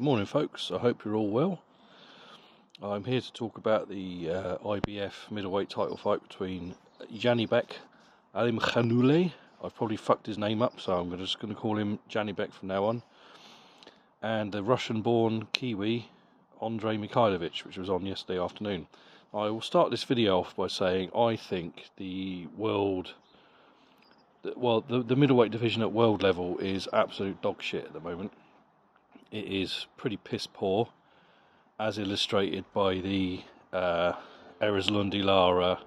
Morning folks, I hope you're all well. I'm here to talk about the IBF Middleweight title fight between Janibek Alimkhanuly. I've probably fucked his name up, so I'm just going to call him Janibek from now on. And the Russian-born Kiwi Andrei Mikhailovich, which was on yesterday afternoon. I will start this video off by saying I think the middleweight division at world level is absolute dog shit at the moment. It is pretty piss poor, as illustrated by the Erislundi Lara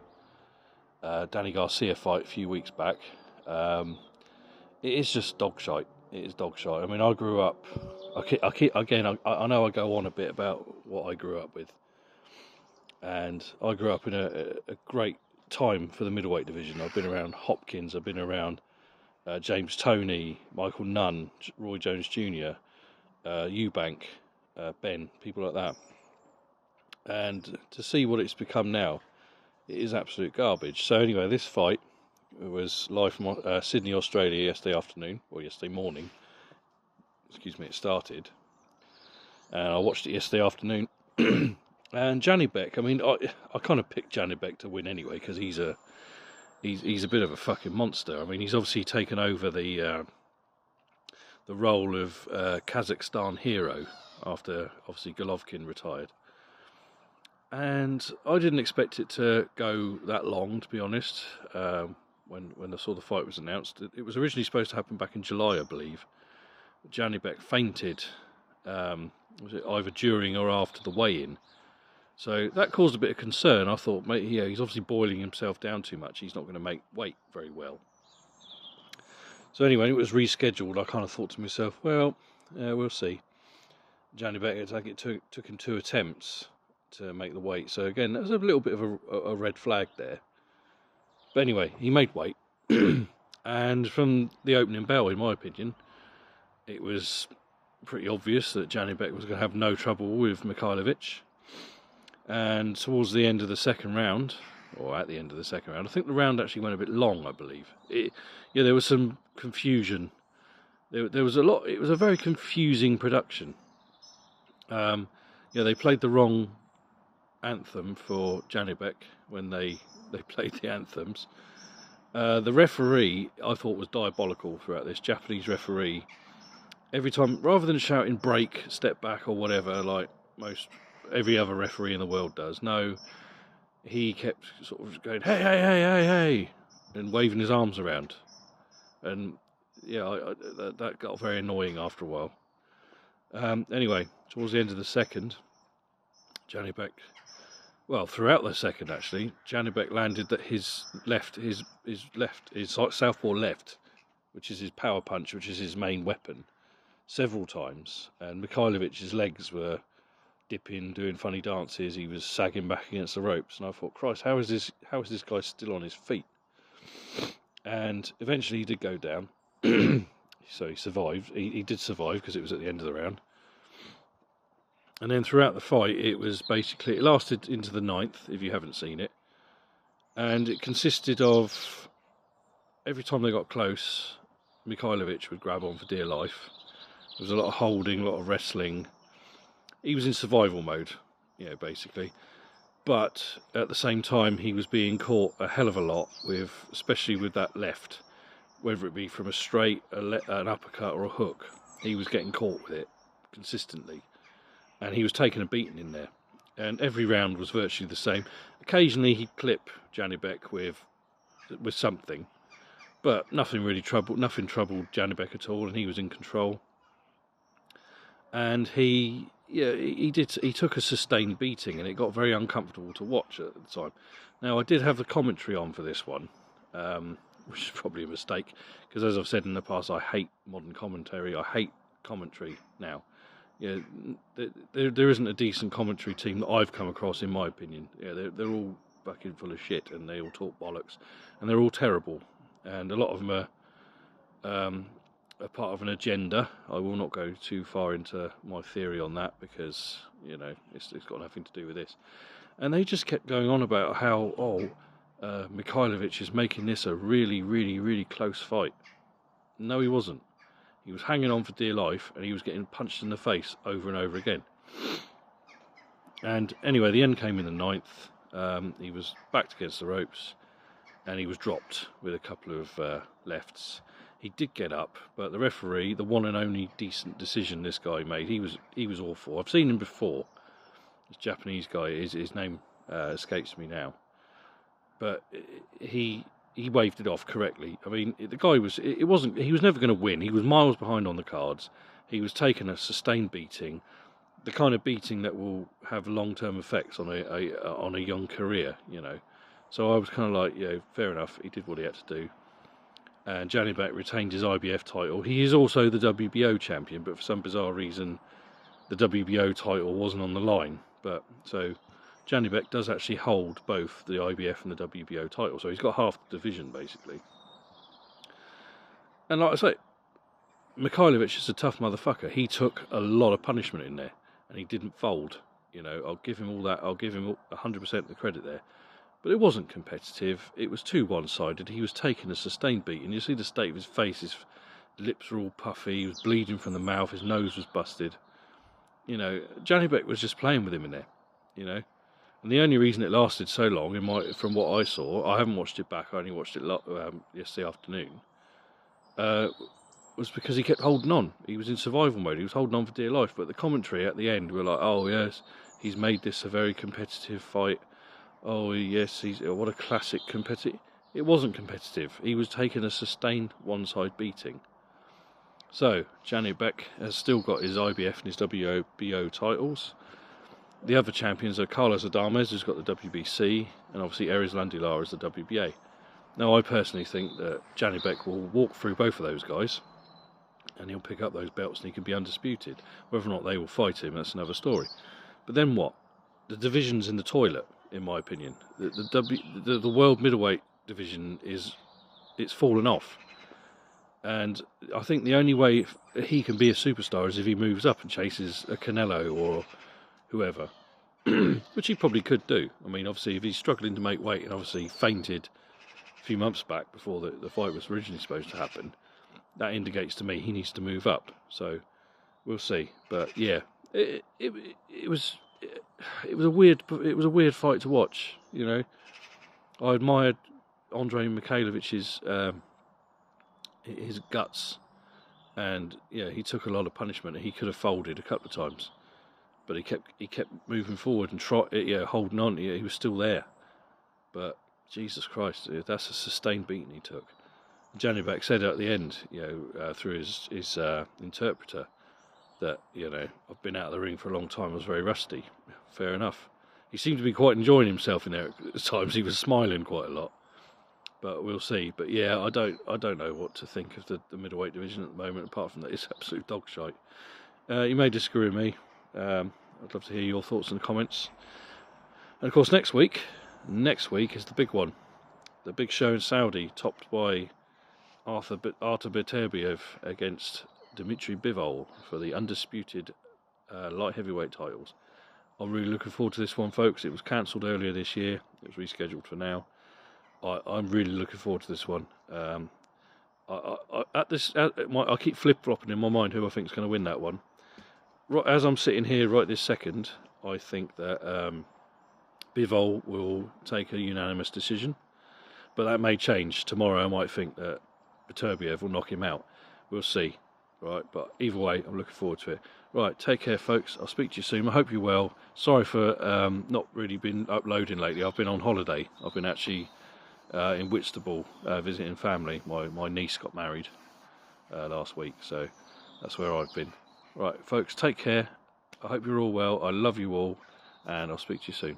Danny Garcia fight a few weeks back. It is just dog shite. It is dog shite. I mean, I grew up. I know I go on a bit about what I grew up with, and I grew up in a great time for the middleweight division. I've been around Hopkins. I've been around James Toney, Michael Nunn, Roy Jones Jr. Eubank, Ben, people like that. And to see what it's become now, it is absolute garbage. So anyway, this fight was live from Sydney, Australia yesterday afternoon, or yesterday morning. Excuse me, it started. And I watched it yesterday afternoon. And Janibek, I mean, I kind of picked Janibek to win anyway, because he's a bit of a fucking monster. I mean, he's obviously taken over the role of Kazakhstan hero after obviously Golovkin retired, and I didn't expect it to go that long, to be honest. When I saw the fight was announced, it was originally supposed to happen back in July, I believe. Janibek fainted, was it either during or after the weigh-in, so that caused a bit of concern. I thought, mate, yeah, he's obviously boiling himself down too much. He's not going to make weight very well. So anyway, it was rescheduled. I kind of thought to myself, well, we'll see. Janibek, it took him 2 attempts to make the weight. So again, that was a little bit of a red flag there. But anyway, he made weight. And from the opening bell, in my opinion, it was pretty obvious that Janibek was going to have no trouble with Mikhailovich. And towards the end of the second round, or at the end of the second round, I think the round actually went a bit long, I believe. There was some confusion. There was a lot. It was a very confusing production. They played the wrong anthem for Janibek when they played the anthems. The referee, I thought, was diabolical throughout this. Japanese referee, every time, rather than shouting break, step back or whatever, like every other referee in the world does, no, he kept sort of going, hey, hey, hey, hey, hey, and waving his arms around. And yeah, that got very annoying after a while. Anyway, towards the end of the second, Janibek, well, throughout the second actually, Janibek landed that his southpaw left, which is his power punch, which is his main weapon, several times. And Mikhailovich's legs were dipping, doing funny dances. He was sagging back against the ropes, and I thought, Christ, how is this guy still on his feet? And eventually he did go down. So he survived. He did survive because it was at the end of the round. And then throughout the fight, it lasted into the 9th, if you haven't seen it. And it consisted of, every time they got close, Mikhailovich would grab on for dear life. There was a lot of holding, a lot of wrestling. He was in survival mode, basically. But at the same time, he was being caught a hell of a lot, especially with that left. Whether it be from a straight, an uppercut or a hook, he was getting caught with it consistently. And he was taking a beating in there. And every round was virtually the same. Occasionally he'd clip Janibek with something. But nothing troubled Janibek at all, and he was in control. And he took a sustained beating, and it got very uncomfortable to watch at the time. Now, I did have the commentary on for this one, which is probably a mistake, because as I've said in the past, I hate modern commentary. I hate commentary now. There isn't a decent commentary team that I've come across, in my opinion. They're all fucking full of shit, and they all talk bollocks, and they're all terrible. And a lot of them are part of an agenda. I will not go too far into my theory on that, because it's got nothing to do with this. And they just kept going on about how Mikhailovich is making this a really, really, really close fight. No, he wasn't. He was hanging on for dear life, and he was getting punched in the face over and over again. And anyway, the end came in the 9th. He was backed against the ropes, and he was dropped with a couple of lefts. He did get up, but the referee, the one and only decent decision this guy made, he was awful. I've seen him before. This Japanese guy, his name escapes me now, but he waved it off correctly. I mean, the guy was he was never going to win. He was miles behind on the cards. He was taking a sustained beating, the kind of beating that will have long-term effects on a young career, you know. So I was kind of like, yeah, fair enough. He did what he had to do. And Janibek retained his IBF title. He is also the WBO champion, but for some bizarre reason, the WBO title wasn't on the line. But so Janibek does actually hold both the IBF and the WBO title, so he's got half the division basically. And like I say, Mikhailovich is a tough motherfucker. He took a lot of punishment in there, and he didn't fold. You know, I'll give him all that. I'll give him 100% the credit there. But it wasn't competitive. It was too one-sided. He was taking a sustained beating. You see the state of his face. His lips were all puffy. He was bleeding from the mouth. His nose was busted. You know, Janibek was just playing with him in there. You know, and the only reason it lasted so long, from what I saw, I haven't watched it back. I only watched it yesterday afternoon. Was because he kept holding on. He was in survival mode. He was holding on for dear life. But the commentary at the end were like, "Oh yes, he's made this a very competitive fight. Oh yes, what a classic competitive." It wasn't competitive. He was taking a sustained one-side beating. So Janibek has still got his IBF and his WBO titles. The other champions are Carlos Adames, who's got the WBC, and obviously Ares Landilar is the WBA. Now, I personally think that Janibek will walk through both of those guys, and he'll pick up those belts, and he can be undisputed. Whether or not they will fight him, that's another story. But then what? The division's in the toilet, in my opinion. The world middleweight division it's fallen off, and I think the only way he can be a superstar is if he moves up and chases a Canelo or whoever, which he probably could do. I mean, obviously, if he's struggling to make weight and obviously fainted a few months back before the fight was originally supposed to happen, that indicates to me he needs to move up. So we'll see. But yeah, it was a weird fight to watch. You know, I admired Andrei Mikhailovich's his guts, and yeah, he took a lot of punishment. He could have folded a couple of times, but he kept moving forward and holding on. Yeah, he was still there. But Jesus Christ, that's a sustained beating he took. Janibek said at the end, through his interpreter, that, I've been out of the ring for a long time, I was very rusty. Fair enough. He seemed to be quite enjoying himself in there at times. He was smiling quite a lot. But we'll see. But yeah, I don't know what to think of the middleweight division at the moment, apart from that it's absolute dog shite. You may disagree with me. I'd love to hear your thoughts and comments. And of course, next week is the big one. The big show in Saudi, topped by Artur Beterbiev against Dmitry Bivol for the undisputed light heavyweight titles. I'm really looking forward to this one, folks. It was cancelled earlier this year. It was rescheduled for now. I'm really looking forward to this one. I keep flip-flopping in my mind who I think is going to win that one. Right, as I'm sitting here right this second, I think that Bivol will take a unanimous decision. But that may change. Tomorrow I might think that Beterbiev will knock him out. We'll see. Right, but either way, I'm looking forward to it. Right, take care, folks. I'll speak to you soon. I hope you're well. Sorry for not really been uploading lately. I've been on holiday. I've been actually in Whitstable visiting family. My niece got married last week, so that's where I've been. Right, folks, take care. I hope you're all well. I love you all, and I'll speak to you soon.